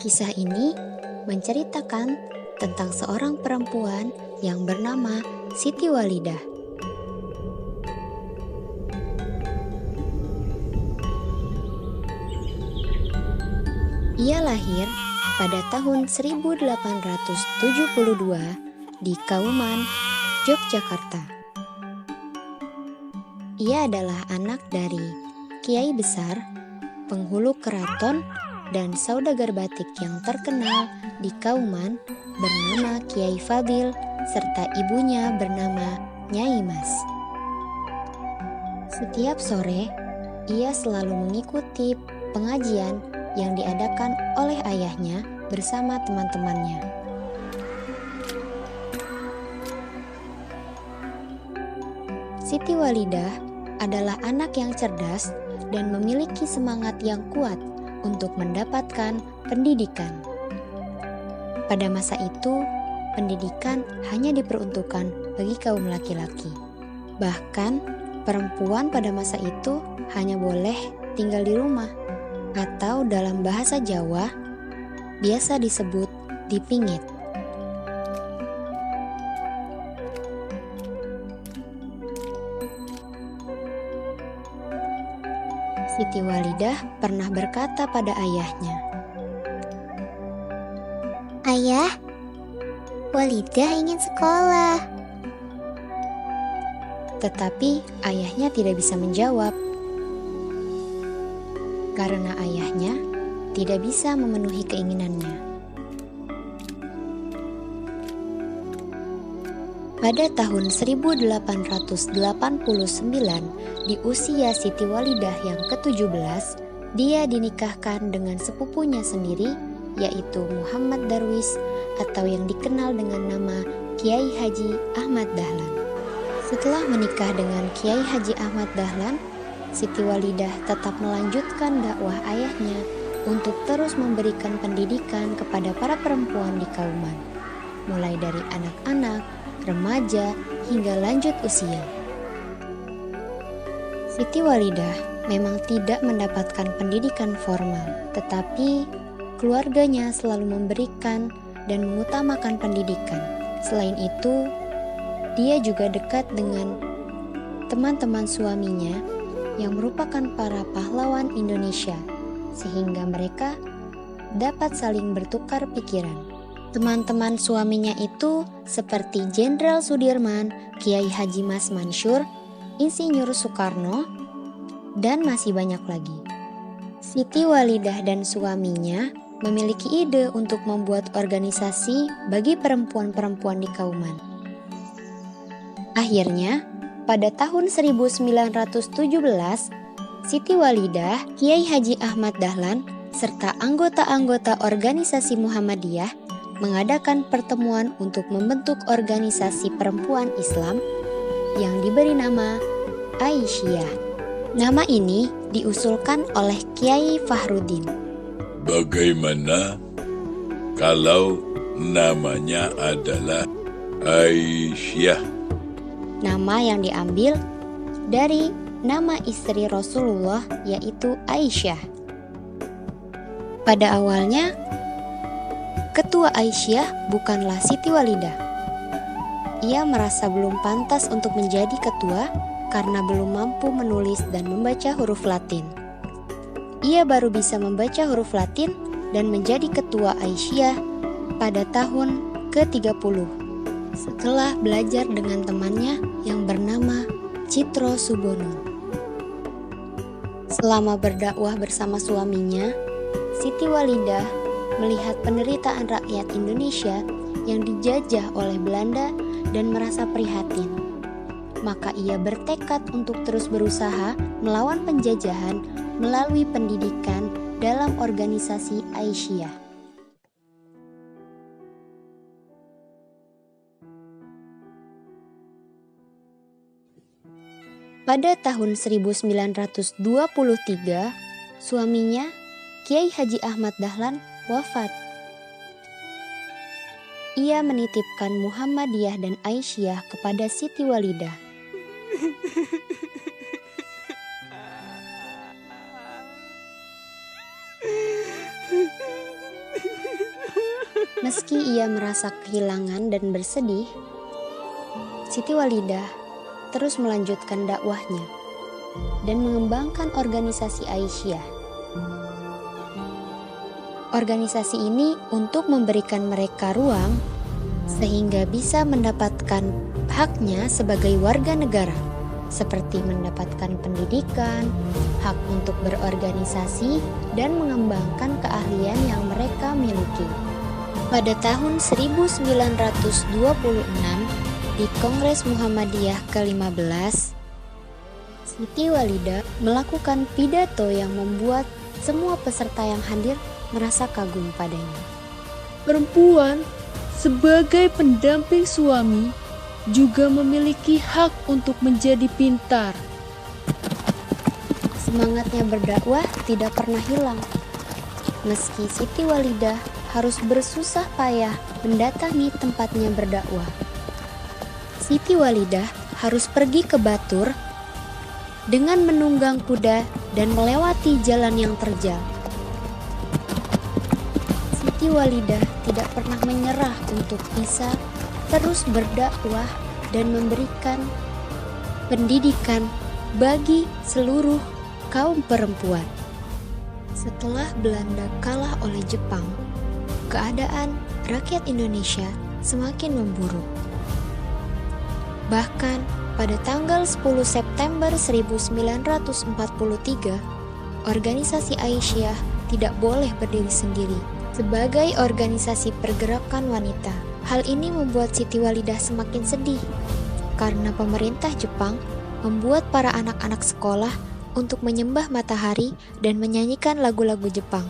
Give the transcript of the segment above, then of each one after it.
Kisah ini menceritakan tentang seorang perempuan yang bernama Siti Walidah. Ia lahir pada tahun 1872 di Kauman, Yogyakarta. Ia adalah anak dari kiai besar, penghulu keraton, dan saudagar batik yang terkenal di Kauman bernama Kiai Fadil serta ibunya bernama Nyai Mas. Setiap sore, ia selalu mengikuti pengajian yang diadakan oleh ayahnya bersama teman-temannya. Siti Walidah adalah anak yang cerdas dan memiliki semangat yang kuat untuk mendapatkan pendidikan. Pada masa itu, pendidikan hanya diperuntukkan bagi kaum laki-laki. Bahkan, perempuan pada masa itu hanya boleh tinggal di rumah, atau dalam bahasa Jawa, biasa disebut dipingit. Siti Walidah pernah berkata pada ayahnya, "Ayah, Walidah ingin sekolah." Tetapi ayahnya tidak bisa menjawab, karena ayahnya tidak bisa memenuhi keinginannya. Pada tahun 1889, di usia Siti Walidah yang ke-17, dia dinikahkan dengan sepupunya sendiri, yaitu Muhammad Darwis atau yang dikenal dengan nama Kiai Haji Ahmad Dahlan. Setelah menikah dengan Kiai Haji Ahmad Dahlan, Siti Walidah tetap melanjutkan dakwah ayahnya untuk terus memberikan pendidikan kepada para perempuan di Kauman, mulai dari anak-anak, remaja, hingga lanjut usia. Siti Walidah memang tidak mendapatkan pendidikan formal, tetapi keluarganya selalu memberikan dan mengutamakan pendidikan. Selain itu, dia juga dekat dengan teman-teman suaminya yang merupakan para pahlawan Indonesia, sehingga mereka dapat saling bertukar pikiran. Teman-teman suaminya itu seperti Jenderal Sudirman, Kiai Haji Mas Mansur, Insinyur Soekarno, dan masih banyak lagi. Siti Walidah dan suaminya memiliki ide untuk membuat organisasi bagi perempuan-perempuan di Kauman. Akhirnya, pada tahun 1917, Siti Walidah, Kiai Haji Ahmad Dahlan, serta anggota-anggota organisasi Muhammadiyah mengadakan pertemuan untuk membentuk organisasi perempuan Islam yang diberi nama Aisyah. Nama ini diusulkan oleh Kiai Fahruddin. Bagaimana kalau namanya adalah Aisyah? Nama yang diambil dari nama istri Rasulullah, yaitu Aisyah. Pada awalnya, ketua Aisyah bukanlah Siti Walidah. Ia merasa belum pantas untuk menjadi ketua karena belum mampu menulis dan membaca huruf Latin. Ia baru bisa membaca huruf Latin dan menjadi ketua Aisyah pada tahun ke-30 setelah belajar dengan temannya yang bernama Citro Subono. Selama berdakwah bersama suaminya, Siti Walidah melihat penderitaan rakyat Indonesia yang dijajah oleh Belanda dan merasa prihatin. Maka ia bertekad untuk terus berusaha melawan penjajahan melalui pendidikan dalam organisasi Aisyah. Pada tahun 1923, suaminya, Kiai Haji Ahmad Dahlan, wafat. Ia menitipkan Muhammadiyah dan Aisyah kepada Siti Walidah. Meski ia merasa kehilangan dan bersedih, Siti Walidah terus melanjutkan dakwahnya dan mengembangkan organisasi Aisyah. Organisasi ini untuk memberikan mereka ruang sehingga bisa mendapatkan haknya sebagai warga negara, seperti mendapatkan pendidikan, hak untuk berorganisasi, dan mengembangkan keahlian yang mereka miliki. Pada tahun 1926, di Kongres Muhammadiyah ke-15, Siti Walidah melakukan pidato yang membuat semua peserta yang hadir merasa kagum padanya. Perempuan sebagai pendamping suami juga memiliki hak untuk menjadi pintar. Semangatnya berdakwah tidak pernah hilang. Meski Siti Walidah harus bersusah payah mendatangi tempatnya berdakwah. Siti Walidah harus pergi ke Batur dengan menunggang kuda dan melewati jalan yang terjal. Siti Walidah tidak pernah menyerah untuk bisa terus berdakwah dan memberikan pendidikan bagi seluruh kaum perempuan. Setelah Belanda kalah oleh Jepang, keadaan rakyat Indonesia semakin memburuk. Bahkan pada tanggal 10 September 1943, organisasi Aisyah tidak boleh berdiri sendiri sebagai organisasi pergerakan wanita. Hal ini membuat Siti Walidah semakin sedih karena pemerintah Jepang membuat para anak-anak sekolah untuk menyembah matahari dan menyanyikan lagu-lagu Jepang.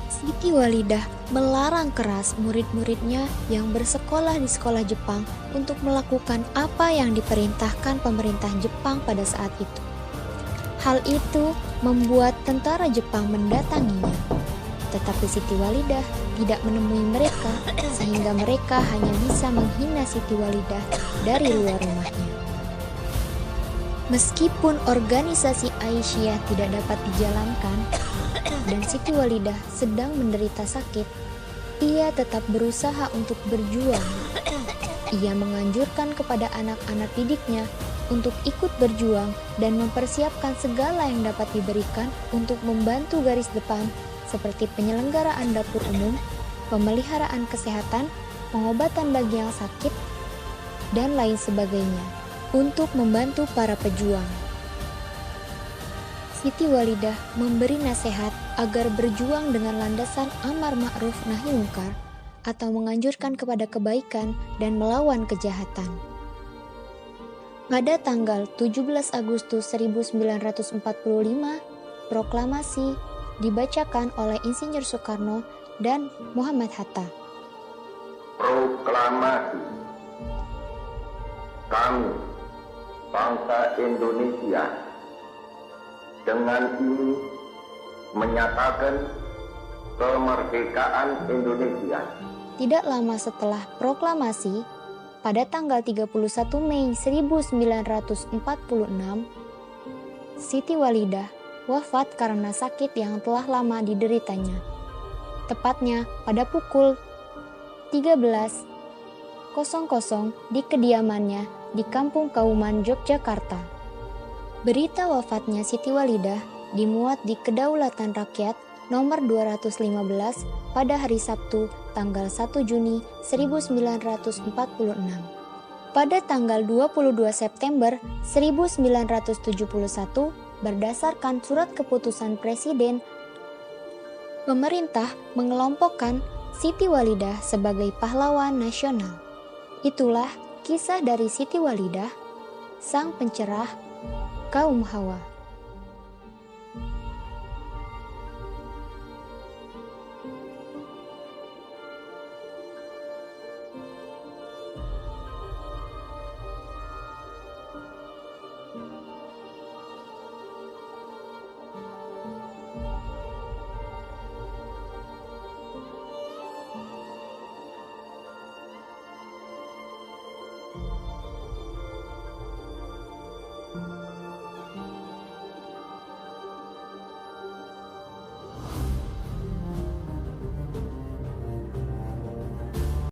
Siti Walidah melarang keras murid-muridnya yang bersekolah di sekolah Jepang untuk melakukan apa yang diperintahkan pemerintah Jepang pada saat itu. Hal itu membuat tentara Jepang mendatanginya, tetapi Siti Walidah tidak menemui mereka sehingga mereka hanya bisa menghina Siti Walidah dari luar rumahnya. Meskipun organisasi Aisyah tidak dapat dijalankan dan Siti Walidah sedang menderita sakit, ia tetap berusaha untuk berjuang. Ia menganjurkan kepada anak-anak didiknya untuk ikut berjuang dan mempersiapkan segala yang dapat diberikan untuk membantu garis depan seperti penyelenggaraan dapur umum, pemeliharaan kesehatan, pengobatan bagi yang sakit, dan lain sebagainya untuk membantu para pejuang. Siti Walidah memberi nasihat agar berjuang dengan landasan amar ma'ruf nahi mungkar atau menganjurkan kepada kebaikan dan melawan kejahatan. Pada tanggal 17 Agustus 1945, proklamasi dibacakan oleh Insinyur Soekarno dan Muhammad Hatta. Proklamasi. Kami, bangsa Indonesia, dengan ini menyatakan kemerdekaan Indonesia. Tidak lama setelah proklamasi, pada tanggal 31 Mei 1946, Siti Walidah wafat karena sakit yang telah lama dideritanya. Tepatnya pada pukul 13.00 di kediamannya di Kampung Kauman, Yogyakarta. Berita wafatnya Siti Walidah dimuat di Kedaulatan Rakyat nomor 215 pada hari Sabtu tanggal 1 Juni 1946. Pada tanggal 22 September 1971, berdasarkan surat keputusan Presiden, pemerintah mengelompokkan Siti Walidah sebagai pahlawan nasional. Itulah kisah dari Siti Walidah, sang pencerah kaum Hawa.